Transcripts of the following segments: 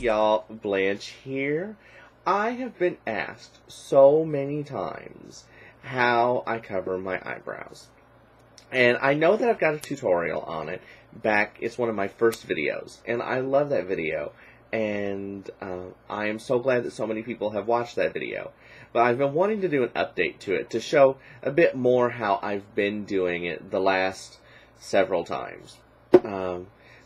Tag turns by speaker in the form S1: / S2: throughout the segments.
S1: y'all, Blanche here. I have been asked so many times how I cover my eyebrows. And I know that I've got a tutorial on it it's one of my first videos, and I love that video. And I am so glad that so many people have watched that video. But I've been wanting to do an update to it to show a bit more how I've been doing it the last several times.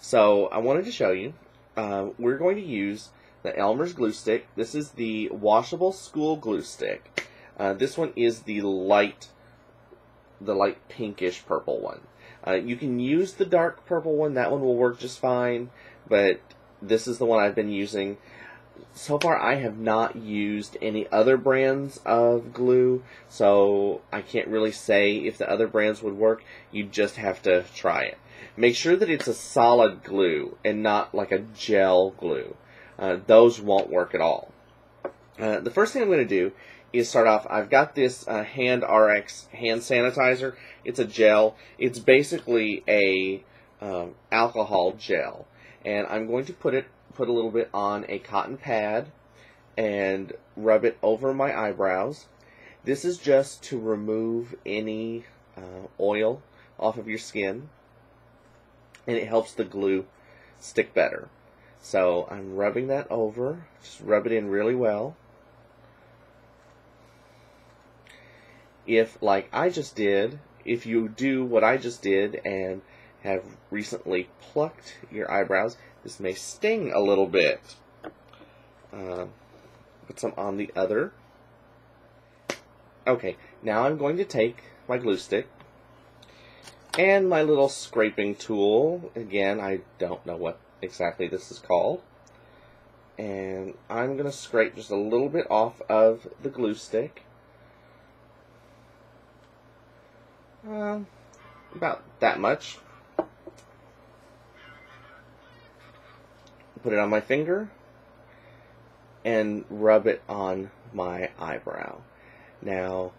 S1: So I wanted to show you. We're going to use the Elmer's glue stick. This is the washable school glue stick. This one is the light pinkish purple one. You can use the dark purple one. That one will work just fine, but this is the one I've been using. So far I have not used any other brands of glue, so I can't really say if the other brands would work. You just have to try it. Make sure that it's a solid glue and not like a gel glue. Those won't work at all. The first thing I'm going to do is start off. I've got this Hand RX hand sanitizer. It's a gel. It's basically a alcohol gel, and I'm going to put a little bit on a cotton pad and rub it over my eyebrows. This is just to remove any oil off of your skin, and it helps the glue stick better. So I'm rubbing that over. Just rub it in really well. If, like I just did, if you do what I just did and have recently plucked your eyebrows, this may sting a little bit. Put some on the other. Okay, now I'm going to take my glue stick and my little scraping tool. Again, I don't know what exactly this is called. And I'm going to scrape just a little bit off of the glue stick. About that much. Put it on my finger and rub it on my eyebrow. Now,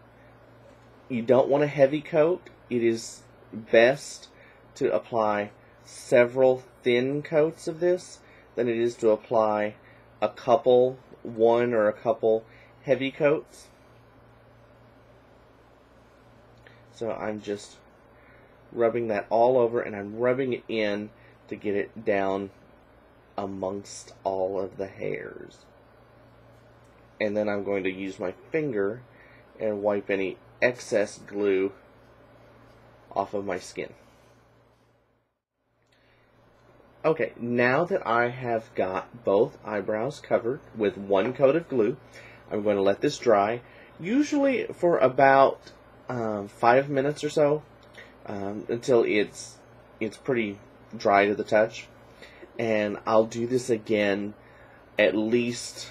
S1: you don't want a heavy coat. It is best to apply several thin coats of this than it is to apply one or a couple heavy coats. So I'm just rubbing that all over, and I'm rubbing it in to get it down amongst all of the hairs. And then I'm going to use my finger and wipe any excess glue off of my skin. Okay, now that I have got both eyebrows covered with one coat of glue, I'm going to let this dry, usually for about 5 minutes or so, until it's pretty dry to the touch. And I'll do this again at least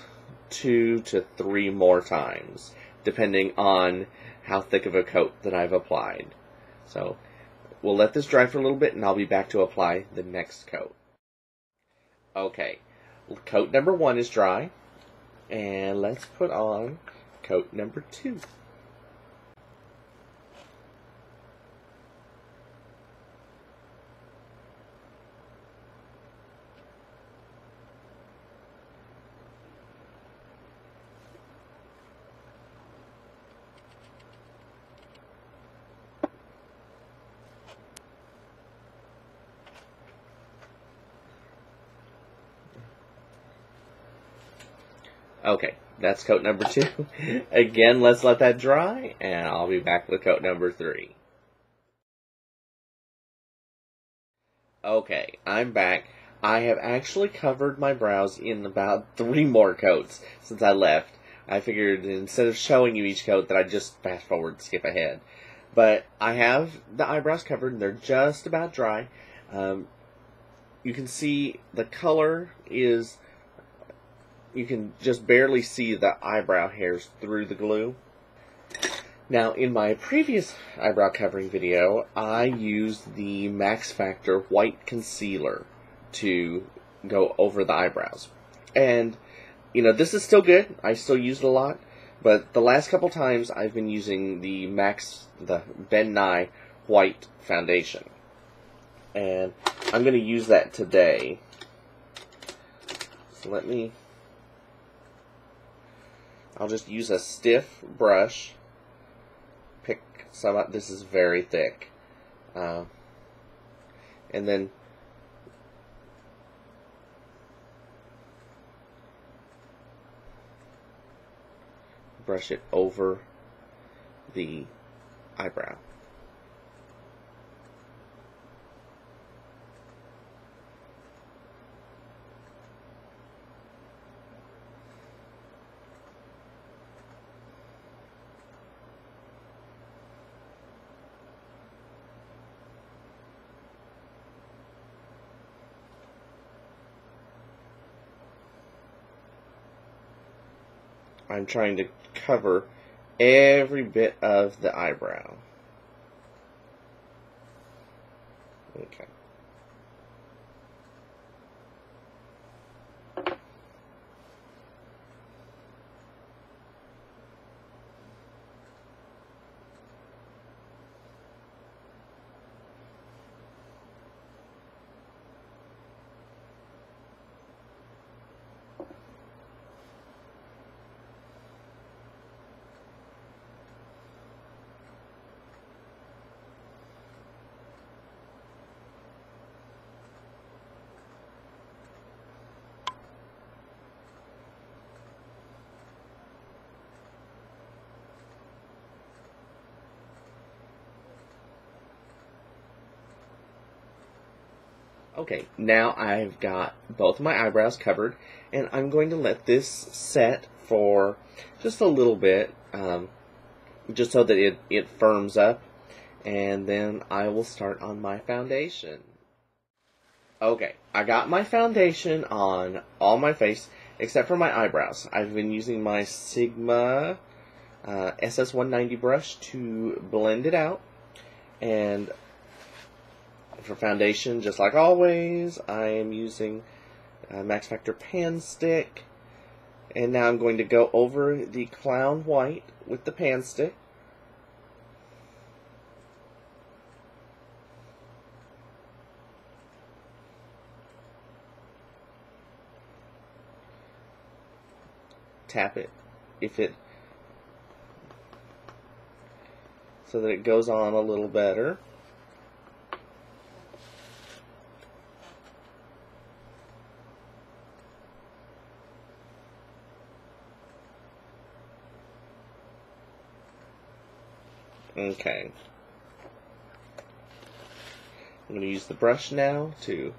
S1: 2 to 3 more times, depending on how thick of a coat that I've applied. So we'll let this dry for a little bit, and I'll be back to apply the next coat. Okay, coat number 1 is dry, and let's put on coat number 2. Okay, that's coat number 2. Again, let's let that dry, and I'll be back with coat number 3. Okay, I'm back. I have actually covered my brows in about 3 more coats since I left. I figured instead of showing you each coat that I'd just fast forward and skip ahead. But I have the eyebrows covered, and they're just about dry. You can see the color is... You can just barely see the eyebrow hairs through the glue. Now, in my previous eyebrow covering video, I used the Max Factor White Concealer to go over the eyebrows. And, you know, this is still good. I still use it a lot. But the last couple times, I've been using the Ben Nye White Foundation. And I'm going to use that today. So I'll just use a stiff brush, pick some up. This is very thick. And then brush it over the eyebrow. I'm trying to cover every bit of the eyebrow. Okay. Okay, now I've got both of my eyebrows covered, and I'm going to let this set for just a little bit, just so that it firms up, and then I will start on my foundation. Okay, I got my foundation on all my face, except for my eyebrows. I've been using my Sigma SS190 brush to blend it out, and for foundation, just like always, I am using Max Factor Pan Stick. And now I'm going to go over the Clown White with the Pan Stick. Tap it so that it goes on a little better. Okay. I'm going to use the brush now to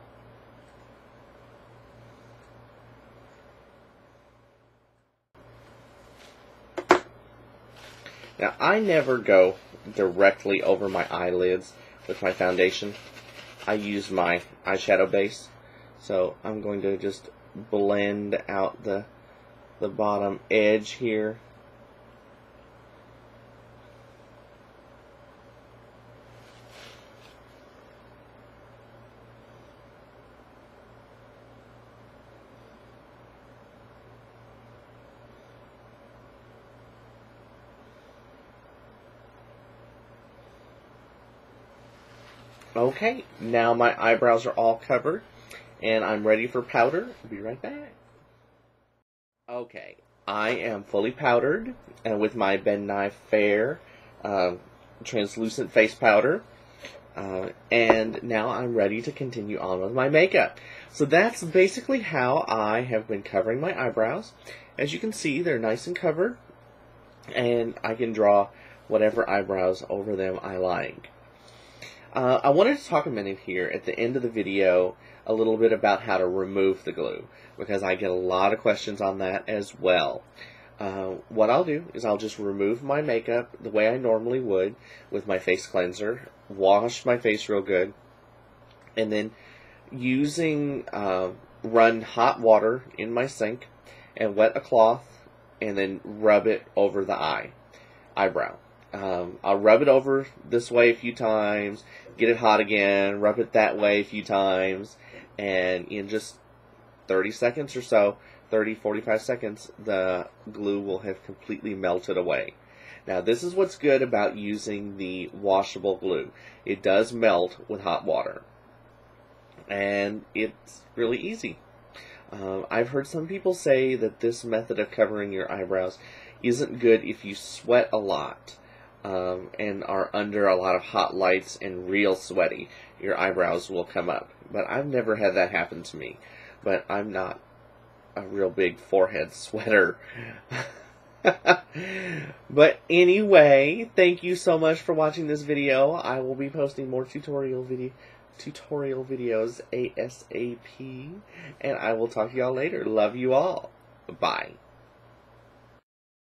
S1: Now, I never go directly over my eyelids with my foundation. I use my eyeshadow base. So I'm going to just blend out the bottom edge here. Okay, now my eyebrows are all covered, and I'm ready for powder. I'll be right back. Okay, I am fully powdered with my Ben Nye Fair translucent face powder, and now I'm ready to continue on with my makeup. So that's basically how I have been covering my eyebrows. As you can see, they're nice and covered, and I can draw whatever eyebrows over them I like. I wanted to talk a minute here at the end of the video a little bit about how to remove the glue, because I get a lot of questions on that as well. What I'll do is I'll just remove my makeup the way I normally would with my face cleanser, wash my face real good, and then run hot water in my sink and wet a cloth and then rub it over the eyebrow. I'll rub it over this way a few times, get it hot again, rub it that way a few times, and in just 30 seconds or so, 30-45 seconds, the glue will have completely melted away. Now, this is what's good about using the washable glue. It does melt with hot water, and it's really easy. I've heard some people say that this method of covering your eyebrows isn't good if you sweat a lot and are under a lot of hot lights and real sweaty. Your eyebrows will come up. But I've never had that happen to me. But I'm not a real big forehead sweater. But anyway, thank you so much for watching this video. I will be posting more tutorial videos ASAP, and I will talk to y'all later. Love you all. Bye.